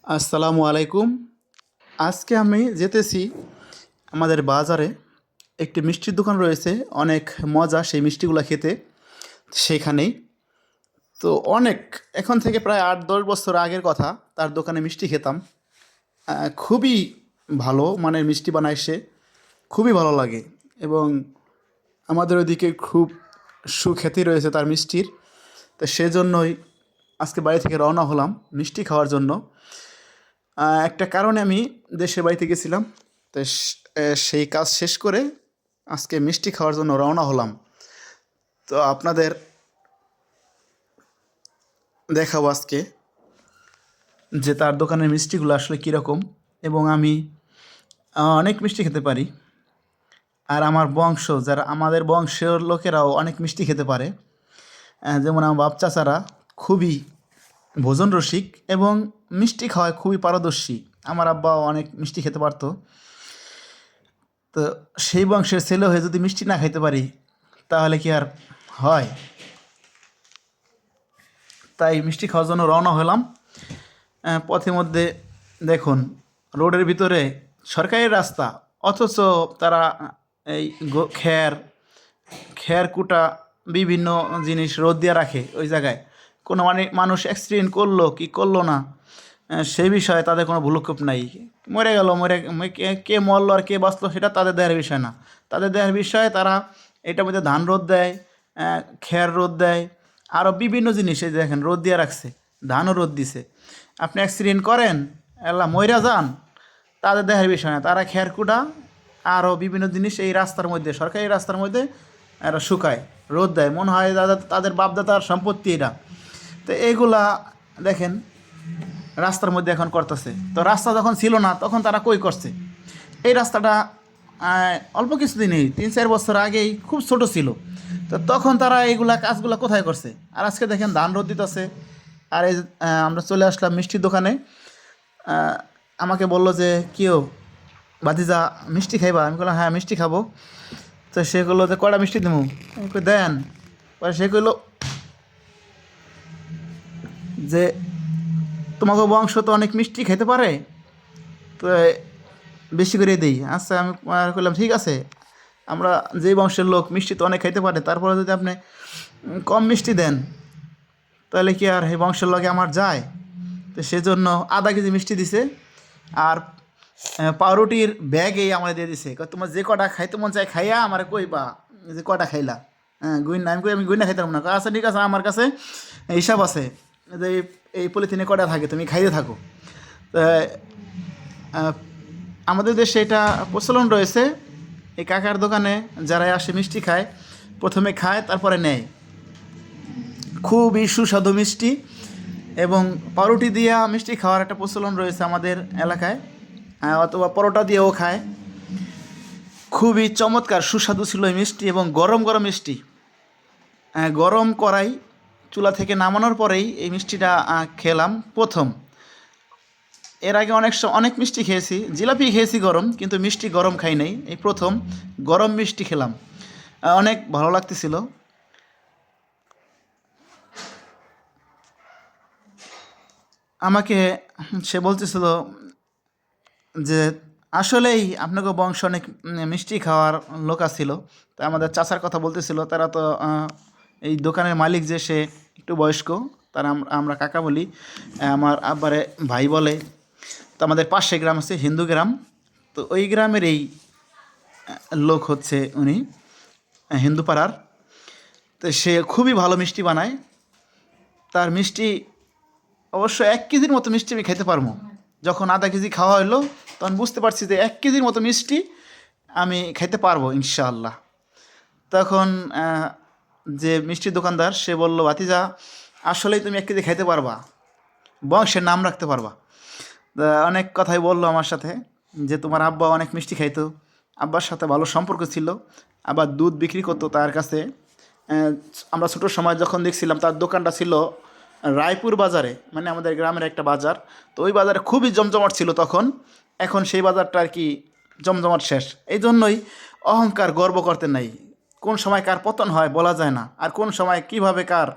আসসালামু আলাইকুম। আজকে আমি যেতেছি আমাদের বাজারে। একটি মিষ্টির দোকান রয়েছে, অনেক মজা সেই মিষ্টিগুলো খেতে সেখানেই। তো অনেক এখন থেকে প্রায় ৮-১০ বছর আগের কথা, তার দোকানে মিষ্টি খেতাম। খুবই ভালো মানের মিষ্টি বানায় সে, খুবই ভালো লাগে। এবং আমাদের ওইদিকে খুব সুখ্যাতি রয়েছে তার মিষ্টির। তো সেজন্যই আজকে বাড়ি থেকে রওনা হলাম মিষ্টি খাওয়ার জন্য। একটা কারণে আমি দেশের বাড়িতে গেছিলাম। তো সেই কাজ শেষ করে আজকে মিষ্টি খাওয়ার জন্য রওনা হলাম। তো আপনাদের দেখাবো আজকে যে তার দোকানের মিষ্টিগুলো আসলে কীরকম। এবং আমি অনেক মিষ্টি খেতে পারি। আর আমার বংশ, যারা আমাদের বংশের লোকেরাও অনেক মিষ্টি খেতে পারে। যেমন আমার বাপ চাচারা খুবই ভোজন রসিক এবং মিষ্টি খাওয়ায় খুবই পারদর্শী। আমার আব্বাও অনেক মিষ্টি খেতে পারতো। তো সেই বংশের ছেলে হয়ে যদি মিষ্টি না খাইতে পারি তাহলে কি আর হয়? তাই মিষ্টি খাওয়ার জন্য রওনা হলাম। পথের মধ্যে দেখুন, রোডের ভিতরে সরকারি রাস্তা, অথচ তারা এই খ্যার খ্যার কুটা বিভিন্ন জিনিস রোদ দিয়ে রাখে ওই জায়গায়। কোনো মানুষ অ্যাক্সিডেন্ট করলো কি করলো না, সেই বিষয়ে তাদের কোনো ভ্রুক্ষেপ নাই। মরে গেল, কে মরলো আর কে বাঁচলো সেটা তাদের দেহের বিষয় না। তাদের দেহের বিষয়ে তারা এটার মধ্যে ধান রোদ দেয়, খের রোদ দেয়, আরও বিভিন্ন জিনিস। এই দেখেন রোদ দিয়ে রাখছে, ধানও রোদ দিছে। আপনি অ্যাক্সিডেন্ট করেন, এলা মইরা যান, তাদের দেহের বিষয় না। তারা খের কুটা আরও বিভিন্ন জিনিস এই রাস্তার মধ্যে, সরকারি রাস্তার মধ্যে এরা শুকায়, রোদ দেয়। মনে হয় তাদের বাপদাদার সম্পত্তি এটা। তো এইগুলা দেখেন রাস্তার মধ্যে এখন করতেছে। তো রাস্তা যখন ছিল না তখন তারা কই করছে? এই রাস্তাটা অল্প কিছুদিনই ৩-৪ বছর আগেই খুব ছোট ছিল। তো তখন তারা এইগুলা কাজগুলো কোথায় করছে? আর আজকে দেখেন ধান রোদ দিতেছে। আর এই আমরা চলে আসলাম মিষ্টির দোকানে। আমাকে বললো যে কেউ ভাতিজা মিষ্টি খাইবা? আমি বললাম হ্যাঁ মিষ্টি খাবো। তো সে করলো যে কয়টা মিষ্টি দেবো? আমি কই দেন। পরে সে কইলো যে তোমাকে বংশ তো অনেক মিষ্টি খেতে পারে, তো বেশি করে দিই। আচ্ছা, আমি করলাম ঠিক আছে, আমরা যেই বংশের লোক মিষ্টি তো অনেক খাইতে পারে, তারপরে যদি আপনি কম মিষ্টি দেন তাহলে কি আর এই বংশের লোকে আমার যায়? তো সেজন্য আধা কেজি মিষ্টি দিছে। আর পাউরুটির ব্যাগেই আমার দিয়ে দিছে, তোমার যে কটা খাইতে মন চায় খাইয়া আমার কইবা যে কটা খাইলা। হ্যাঁ গুইনা, আমি গুইনা খাইতে পারবো না। আচ্ছা ঠিক আছে, আমার কাছে হিসাব আছে যে এই পলিথিনে কটা থাকে, তুমি খাইতে থাকো। তো আমাদের দেশে এটা প্রচলন রয়েছে। এই কাকার দোকানে যারা আসে মিষ্টি খায়, প্রথমে খায় তারপরে নেয়। খুবই সুস্বাদু মিষ্টি এবং পাউরুটি দিয়া মিষ্টি খাওয়ার একটা প্রচলন রয়েছে আমাদের এলাকায়, অথবা পরোটা দিয়েও খায়। খুবই চমৎকার সুস্বাদু ছিল এই মিষ্টি এবং গরম গরম মিষ্টি। গরম কড়াই চুলা থেকে নামানোর পরেই এই মিষ্টিটা খেলাম প্রথম। এর আগে অনেক মিষ্টি খেয়েছি, জিলাপি খেয়েছি গরম, কিন্তু মিষ্টি গরম খাই নাই। এই প্রথম গরম মিষ্টি খেলাম, অনেক ভালো লাগতেছিল। আমাকে সে বলতেছিল যে আসলেই আপনাকে বংশ অনেক মিষ্টি খাওয়ার লোক ছিল। তা আমাদের চাচার কথা বলতেছিল, তারা তো এই দোকানের মালিক যে সে একটু বয়স্ক, তারা আমরা কাকা বলি, আমার আব্বারে ভাই বলে। তো আমাদের পাশে গ্রাম আছে হিন্দু গ্রাম, তো ওই গ্রামের এই লোক হচ্ছে উনি, হিন্দু পাড়ার। তো সে খুবই ভালো মিষ্টি বানায়। তার মিষ্টি অবশ্য ১ কেজির মতো মিষ্টি আমি খেতে পারবো। যখন আধা কেজি খাওয়া হলো তখন বুঝতে পারছি যে ১ কেজির মতো মিষ্টি আমি খাইতে পারবো ইনশাআল্লাহ। তখন যে মিষ্টির দোকানদার সে বলল, ভাতিজা আসলেই তুমি ১ কেজি খাইতে পারবা, বংশের নাম রাখতে পারবা। অনেক কথাই বললো আমার সাথে যে তোমার আব্বা অনেক মিষ্টি খাইতো, আব্বার সাথে ভালো সম্পর্ক ছিল, আবার দুধ বিক্রি করতো তার কাছে। আমরা ছোটোর সময় যখন দেখছিলাম তার দোকানটা ছিল রায়পুর বাজারে, মানে আমাদের গ্রামের একটা বাজার। তো ওই বাজারে খুবই জমজমাট ছিল তখন। এখন সেই বাজারটা আর কি জমজমাট শেষ। এই জন্যই অহংকার গর্ব করতে নাই। কোন সময় কার পতন হয় বলা যায় না, আর কোন সময় কিভাবে কার